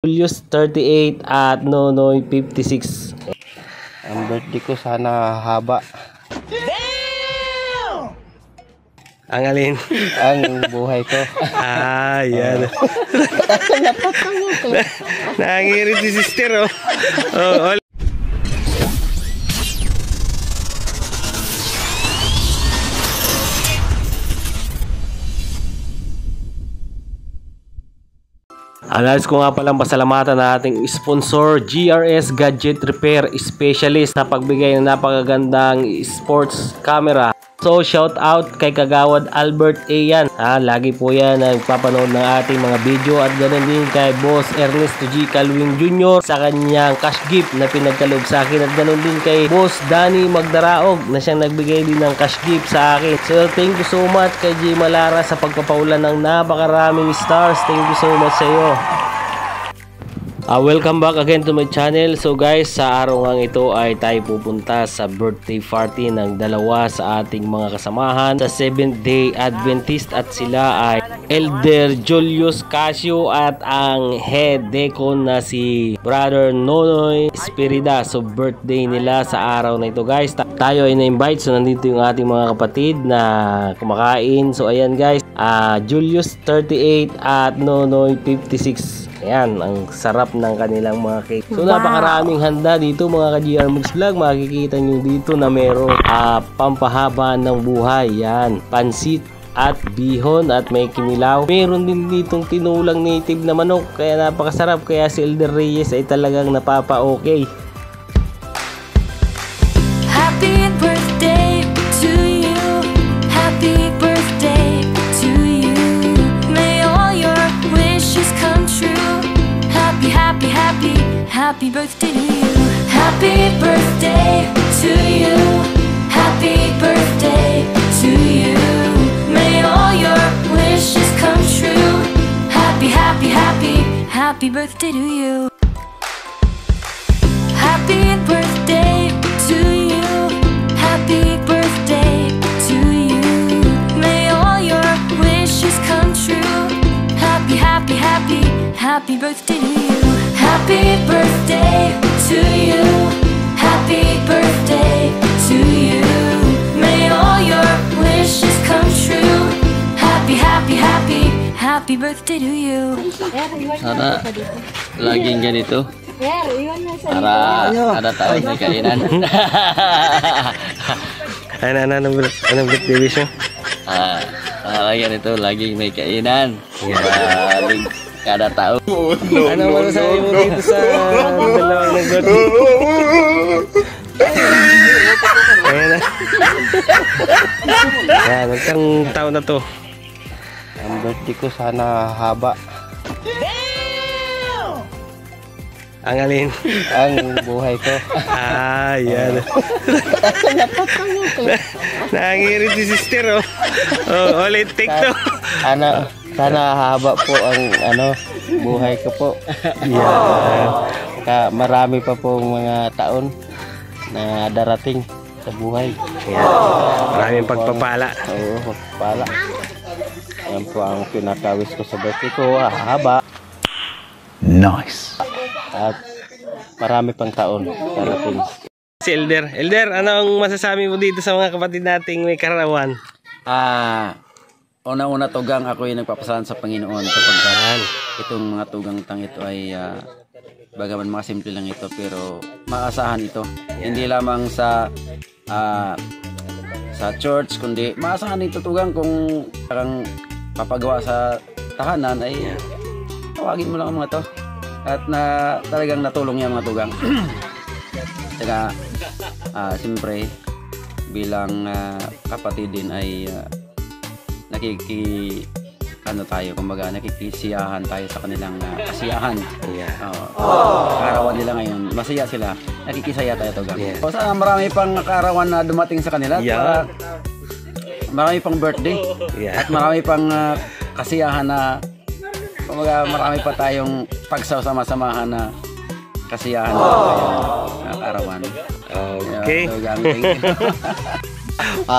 Julius 38 at Nonoy 56. Ang birthday ko sana haba. Ang alin? Ang buhay ko. Yan. Nangirit si sister, oh. Oh, Nais ko nga palang pasalamatan na ating sponsor, GRS Gadget Repair Specialist, na pagbigay ng napakagandang sports camera. So shout out kay Kagawad Albert Ayan. Lagi po yan nagpapanood ng ating mga video, at ganoon din kay Boss Ernesto G. Calwing Jr. sa kanyang cash gift na pinagkaloob sa akin, at ganoon din kay Boss Danny Magdaraog na siyang nagbigay din ng cash gift sa akin. So thank you so much kay G. Malara sa pagpapaulan ng napakaraming stars. Thank you so much sa iyo. Welcome back again to my channel. So guys, sa araw ngang ito ay tayo pupunta sa birthday party ng dalawa sa ating mga kasamahan sa 7th Day Adventist, at sila ay Elder Julius Casio at ang head deacon na si Brother Nonoy Espirida. So birthday nila sa araw na ito guys. Tayo ay na-invite, so nandito yung ating mga kapatid na kumakain. So ayan guys, Julius 38 at Nonoy 56. Ayan, ang sarap ng kanilang mga cake. So napakaraming handa dito mga ka-GR Mix Vlog. Makikita nyo dito na meron pampahaba ng buhay. Yan, pansit at bihon at may kinilaw. Meron din ditong tinulang native na manok. Kaya napakasarap. Kaya si Elder Reyes ay talagang napapa-okay. Happy birthday to you. Happy birthday to you. May all your wishes come true. Happy birthday to you. Happy birthday to you. Happy birthday to you. May all your wishes come true. Happy birthday to you. Happy birthday to you. Happy birthday to you. May all your wishes come true. Happy birthday to you. Happy birthday to you. Happy birthday to you. May all your wishes come true. Happy birthday to you. Sana laging ganito. Para ada taon may kainan. Anong birthday wish mo? Ganito, laging may kainan. Kada taon. Ano masasabi mo dito sa dalawang nag-birthday? Ayan na. Ayan, magkang taon na to. Ang birthday ko sana haba. Ang alin? Ang buhay ko. Yan. Nangirit si sister, oh. Oh, ulit take to. Sana haba po ang buhay ko po. Yeah. Marami pa pong mga taon na darating sa buhay. Maraming pagpapala. Oo, pagpapala. Yan po ang pinakawis ko sa birthday ko. Haba. Nice. At marami pang taon darating. Si Elder. Elder, ano ang masasabi mo dito sa mga kapatid nating may karawan? Una-una tugang ako yung nagpapasalan sa Panginoon sapagkat itong mga tugang tang ito ay bagaman mga simple lang ito pero maasahan ito. Hindi lamang sa church kundi maasahan ito tugang kung parang papagawa sa tahanan ay tawagin mo lang ang mga to at talagang natulong yung mga tugang. Saka siyempre bilang kapatid din ay kumbaga nakikisiyahan tayo sa kanilang kasiyahan. Kaarawan nila ngayon, masaya sila, nakikisaya tayo tugang. So, sana marami pang kaarawan na dumating sa kanila. Marami pang birthday at marami pang kasiyahan na kumbaga marami pa tayong pagsasama-samahan na kasiyahan na kaarawan. Okay.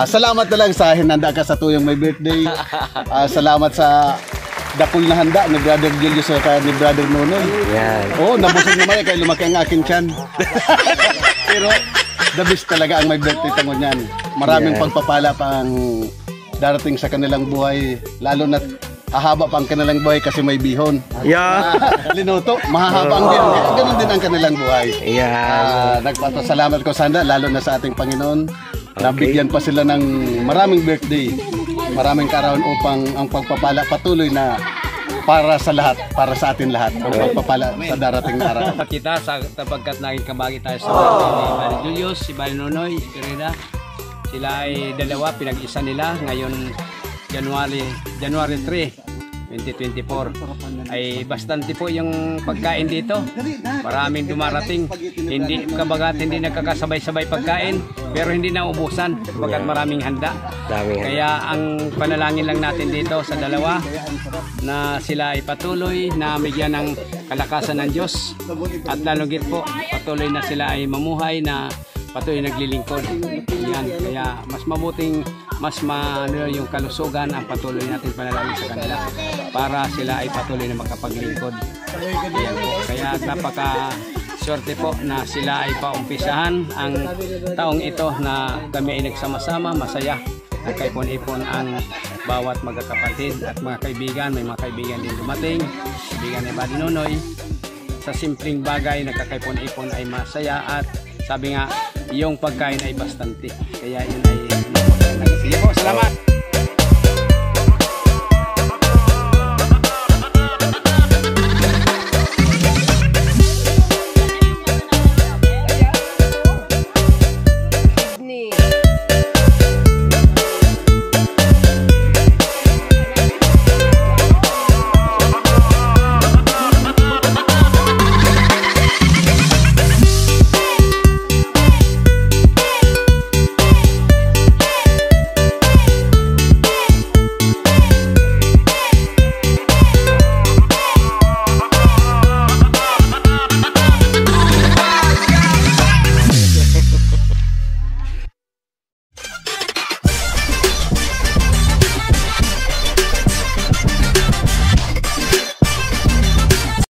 Salamat na lang sa hinanda ka sa tuyong may birthday. Salamat sa dapol na handa ni Brother Julius at ni Brother Nonoy. Yan. Oo, nabusog naman kaya lumaki ang aking tiyan. Pero the best talaga ang may birthday tangon yan. Maraming pagpapala pa ang darating sa kanilang buhay, lalo na hahaba pa ang kanilang buhay kasi may bihon. Yeah. Linuto, mahahaba ang bihon. Kaya ganun din ang kanilang buhay. Yeah. Nagpapasalamat ko sana, lalo na sa ating Panginoon. Nabigyan pa sila ng maraming birthday, maraming kaarawan upang ang pagpapala patuloy na para sa lahat, para sa atin lahat, ang pagpapala sa darating na araw. Kita sapagkat naging kabagi tayo sa birthday ni Bali Julius, si Bali Nonoy, si Pereda. Sila ay dalawa, pinag-isa nila ngayon January 3, 2024. Ay bastante po yung pagkain dito. Maraming dumarating. Hindi nagkakasabay-sabay pagkain, pero hindi na ubusan sapagkat maraming handa. Kaya ang panalangin lang natin dito sa dalawa na sila ay patuloy na bigyan ng kalakasan ng Diyos at lalugit po patuloy na sila ay mamuhay na patuloy naglilingkod. Yan, kaya mas mabuting yung kalusugan ang patuloy natin panalangin sa kanila para sila ay patuloy na makapaglingkod. Yan po. Kaya napaka swerte po na sila ay paumpisahan ang taong ito na kami ay nagsama-sama, masaya. Nagkaipon-ipon ang bawat magkakapatid at mga kaibigan. May mga kaibigan din dumating, kaibigan ni Bali Nonoy. Sa simpleng bagay, nagkakaipon-ipon ay masaya at sabi nga, yung pagkain ay bastante. Kaya yun ay sige po, salamat!